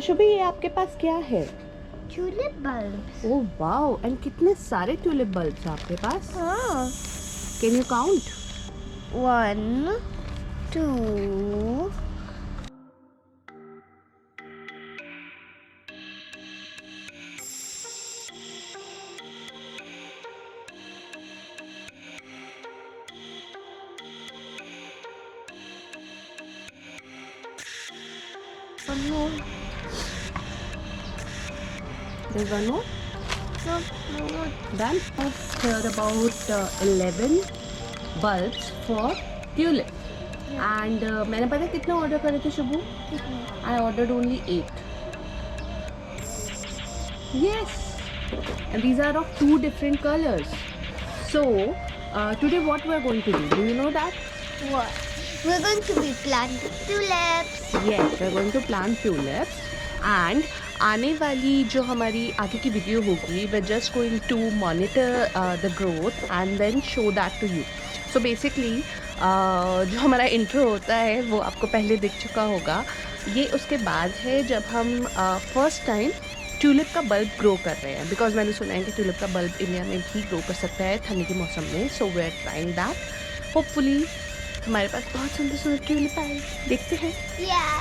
तो शुभी, ये आपके पास क्या है? Tulip bulbs. Oh wow, and कितने सारे ट्यूलिप बल्ब्स हैं आपके पास? हाँ। Can you count? 1 2 1 more. There's one more? No, no. Done. Here about 11 bulbs for tulip. And मैंने पता कितने ऑर्डर करे थे Shubhu? I ordered only 8. Yes. And these are of 2 different colors. So today what we are going to do? Do you know that? What? We're going to be planting tulips. Yes, we are going to plant tulips. And आने वाली जो हमारी आगे की video होगी, we're just going to monitor the growth and then show that to you. So basically जो हमारा intro होता है वो आपको पहले दिख चुका होगा. ये उसके बाद है जब हम फर्स्ट टाइम ट्यूलिप का बल्ब ग्रो कर रहे हैं, बिकॉज मैंने सुना है कि ट्यूलिप का बल्ब इंडिया में भी ग्रो कर सकता है ठंडी के मौसम में. So we are trying that. Hopefully हमारे पास बहुत सुंदर सुंदर ट्यूलिप आए. देखते हैं. Yeah.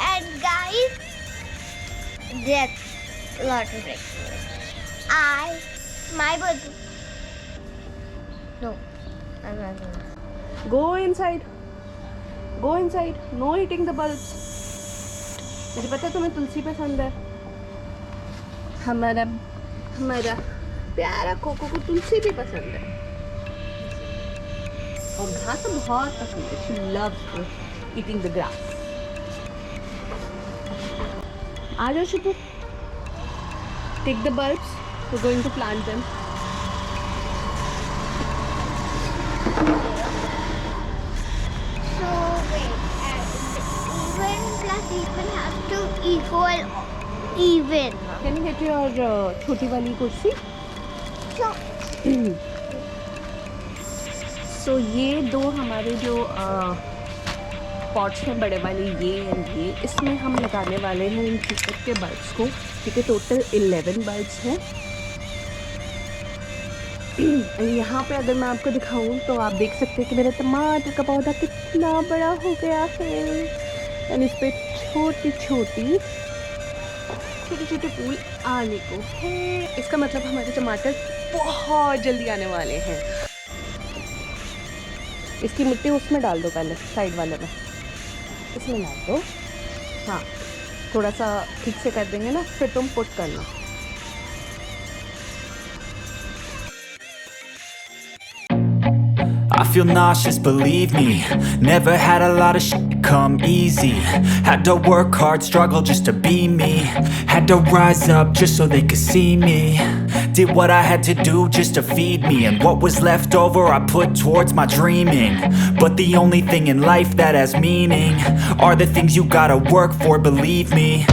And guys, that's a lot of it. My birthday. No, I'm not going. Go inside. Go inside. No eating the bulbs. मुझे पता है तुम्हें तुलसी पसंद है. हमारा प्यारा कोको को तुलसी भी पसंद है और घास तो बहुत पसंद है. She loves eating the grass. आ जाओ Shubhu. Take the bulbs. We're going to plant them. So wait, even plus even have to equal even. Can you get your छोटी वाली कुर्सी? So So ये दो हमारे जो पॉट्स हैं बड़े वाले, ये इसमें हम लगाने वाले हैं इन ट्यूलिप के बल्ब्स को. ठीक है, टोटल 11 बल्ब्स हैं. यहाँ पे अगर मैं आपको दिखाऊं तो आप देख सकते हैं कि मेरा टमाटर का पौधा कितना बड़ा हो गया है. और इस पर छोटी छोटे फूल आने को है. इसका मतलब हमारे टमाटर बहुत जल्दी आने वाले हैं. इसकी मिट्टी उसमें डाल दो, पहले साइड वाले में इसमें डाल दो. हाँ, थोड़ा सा ठीक से कर देंगे ना, फिर तुम पुट करना. I feel nauseous, believe me. Never had a lot of shit come easy. Had to work hard, struggle just to be me. Had to rise up just so they could see me. Did what I had to do just to feed me. And what was left over I put towards my dreaming. But the only thing in life that has meaning are the things you gotta work for, believe me.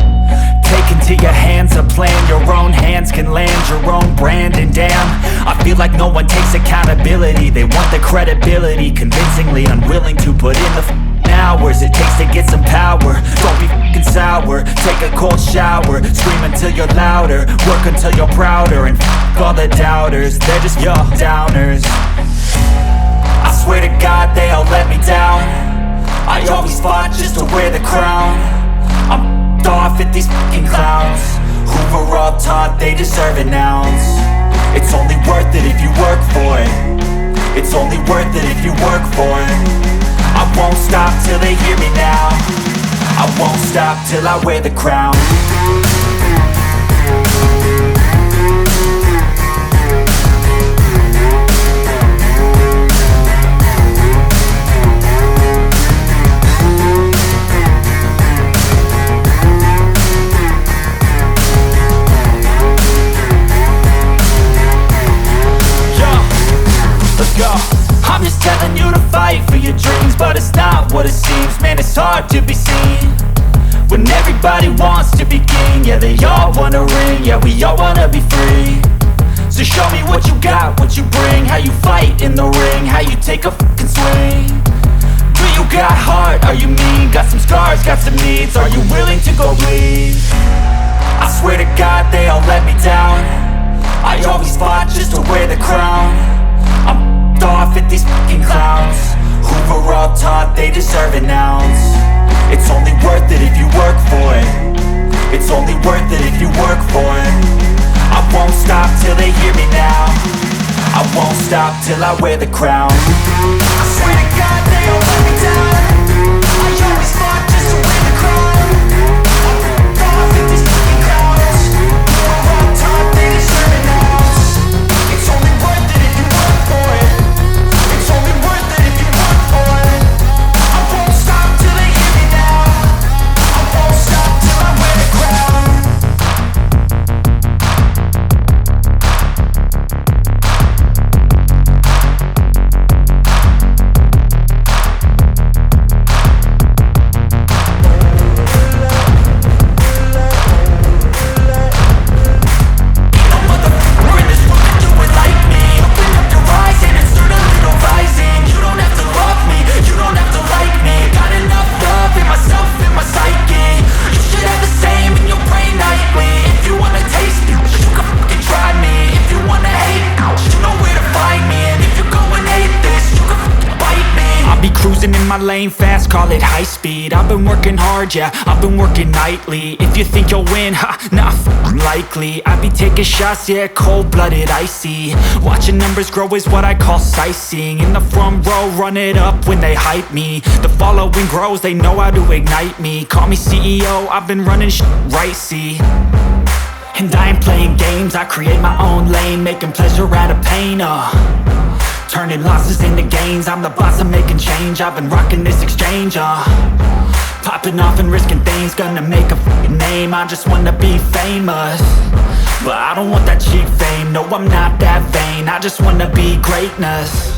Take into your hands a plan. Your own hands can land your own brand. And damn, I feel like no one takes accountability. They want the credibility, convincingly unwilling to put in the hours it takes to get some power. Don't be f***ing sour. Take a cold shower. Scream until you're louder. Work until you're prouder. And f*** all the doubters, they're just your downers. I swear to God they all let me down. I always fought just to wear the crown. I'm off at these fucking clowns who were all taught they deserve an ounce. It's only worth it if you work for it. It's only worth it if you work for it. I won't stop till they hear me now. I won't stop till I wear the crown. I'm just telling you to fight for your dreams, but it's not what it seems. Man, it's hard to be seen when everybody wants to be king. Yeah, they all wanna ring, yeah, we all wanna be free. So show me what you got, what you bring, how you fight in the ring, how you take a fucking swing. Do you got heart, are you mean? Got some scars, got some needs, are you willing to go bleed? I swear to God they all let me down. I always fought just to wear the crown. I'm off at these fucking clowns who were all taught they deserve an ounce. It's only worth it if you work for it. It's only worth it if you work for it. I won't stop till they hear me now. I won't stop till I wear the crown. I swear to God they all let me down. I always fought just to wear the crown. I'm off at these fucking clowns who were all taught they deserve an ounce. It's only worth it if you work for it. It's only worth it if you work for it. I won't stop till they hear me now. I won't stop till I wear the crown. In my lane fast, call it high speed. I've been working hard, yeah, I've been working nightly. If you think you'll win, ha, nah, likely. I be taking shots, yeah, cold-blooded, icy. Watching numbers grow is what I call sightseeing. In the front row, run it up when they hype me. The following grows, they know how to ignite me. Call me CEO, I've been running shit right, see. And I ain't playing games, I create my own lane, making pleasure out of pain, turning losses into gains, I'm the boss, I'm making change. I've been rocking this exchange, popping off and risking things, gonna make a f***ing name. I just wanna be famous, but I don't want that cheap fame. No, I'm not that vain, I just wanna be greatness.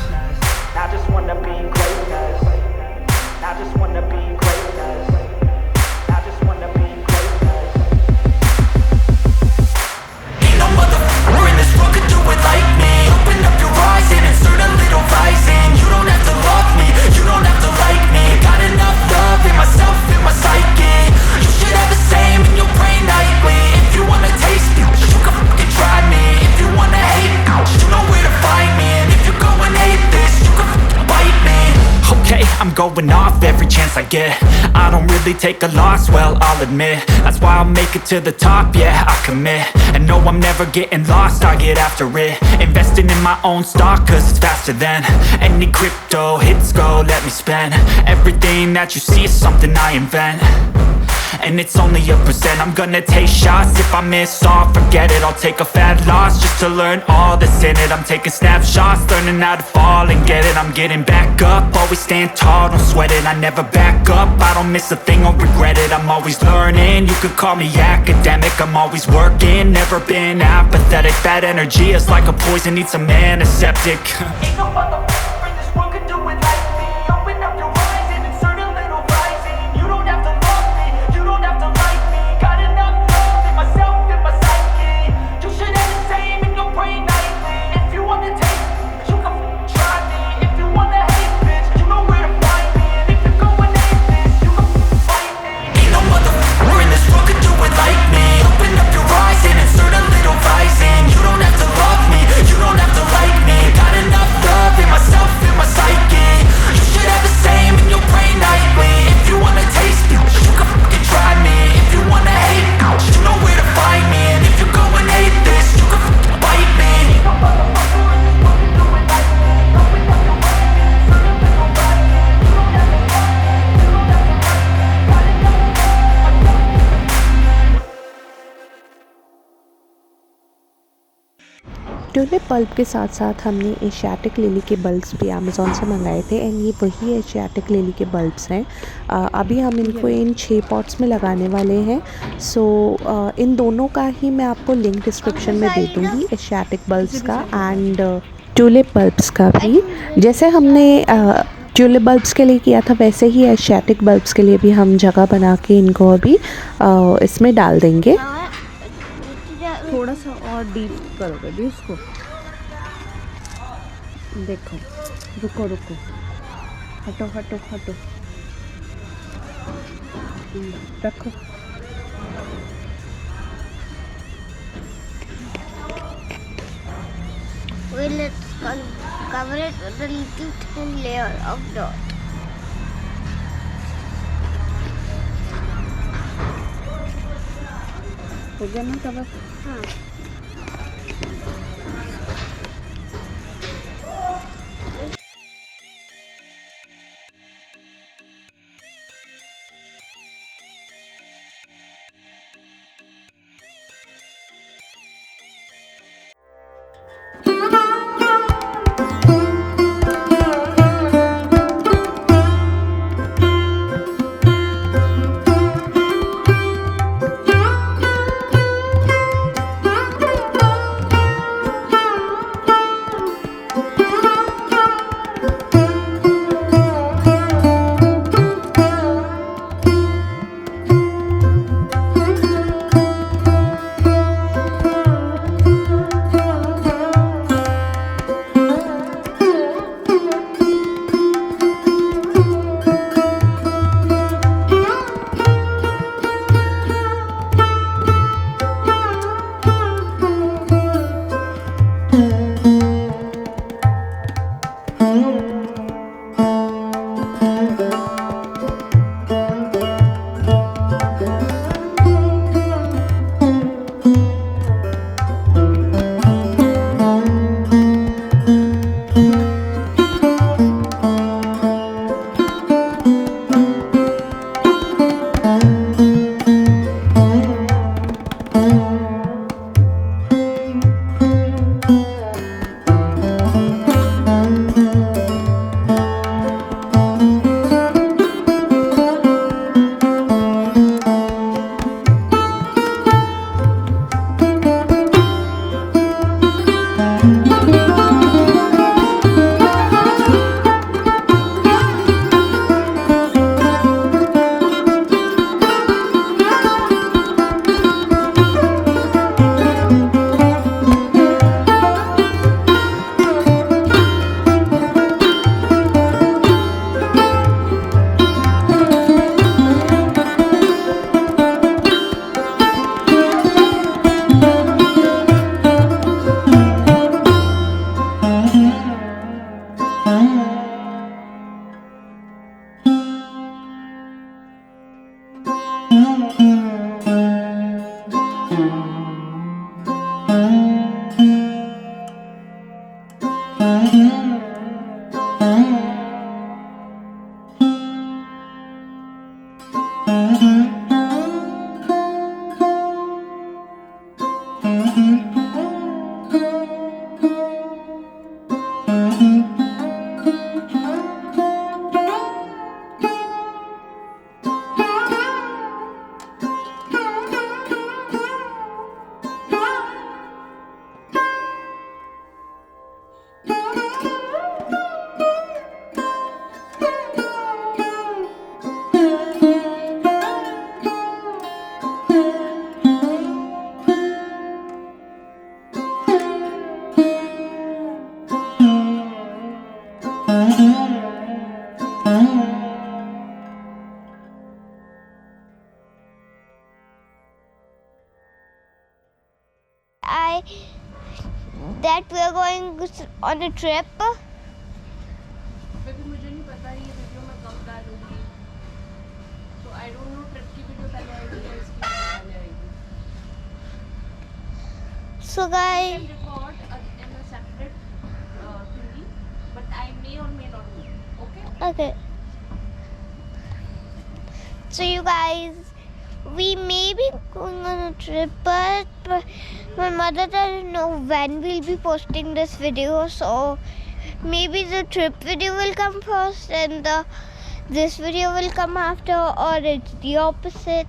I just wanna be greatness. I just wanna be greatness. I just wanna be greatness. Ain't no motherfucker in this world could do it like me. Open up your eyes and insert a little rising. You don't have to love me, you don't have to like me. Got enough love in myself, in my psyche. You should have the same in your brain nightly. If you wanna taste me, you can fucking try me. If you wanna hate me, you know where to find me. And if you go and hate this, you can fucking bite me. Okay, I'm going off every chance I get. I don't really take a loss, well, I'll admit. That's why I'll make it to the top, yeah, I commit. And no, I'm never getting lost, I get after it. Investing in my own stock, cause it's faster than any crypto hits go, let me spend. Everything that you see is something I invent, and it's only a percent. I'm gonna take shots, if I miss all, forget it. I'll take a fat loss just to learn all that's in it. I'm taking snapshots, learning how to fall and get it. I'm getting back up, always stand tall, don't sweat it. I never back up, I don't miss a thing or regret it. I'm always learning, you could call me academic. I'm always working, never been apathetic. Bad energy is like a poison, needs some antiseptic. Ain't no motherfucker in this world could do it like me. Open up your eyes and insert a little rising. You don't have to love me, you don't have to like me. Got enough love in myself, in my psyche. You should have the same in your brain nightly. If you wanna taste me, you can f***ing try me. If you wanna hate bitch, you know where to find me. And if you go and hate this, you can f***ing fight me. Ain't no motherfucker in this world could do it like me. Open up your eyes and insert a little rising. You don't have to love me, you don't have to like me. Got enough love in myself, in my psyche. You should have the same in your brain nightly. If you wanna taste me, you can fucking try me. If you wanna hate me, you know where to find me. And if you go and hate this, you can fucking bite me. Ain't no motherfucker in this world can do it like me. Open up your eyes and insert a little rising. You don't have to love me, you don't have to like me. Got enough tulip bulb के साथ साथ हमने Asiatic lily के bulbs भी Amazon से मंगाए थे, and ये वही एशियाटिक लिली के बल्ब्स हैं। अभी हम इनको इन 6 पॉट्स में लगाने वाले हैं। सो इन दोनों का ही मैं आपको लिंक डिस्क्रिप्शन में दे दूँगी, एशियाटिक बल्ब्स का एंड ट्यूलिप बल्ब्स का भी। जैसे हमने ट्यूलिप बल्ब्स के लिए किया था, वैसे ही एशियाटिक बल्ब्स के लिए भी हम जगह बना के इनको अभी इसमें डाल देंगे। थोड़ा सा और डीप करोगे भी इसको। देखो, रुको रुको, हटो हटो हटो। रखो. Let's cover it with a little thin layer of dirt. हो गया ना कवर? हाँ. That we are going on a trip. क्योंकि मुझे नहीं पता ये वीडियो मैं कब डालूंगी, तो आई डोंट नो ट्रिप की वीडियो पहले आएगी या इसकी पहले आएगी. So guys, record in a separate thingy, but I may or may not do. Okay. So you guys, we may be going on a trip, but my mother doesn't know when we'll be posting this video, so maybe the trip video will come first and this video will come after, or it's the opposite.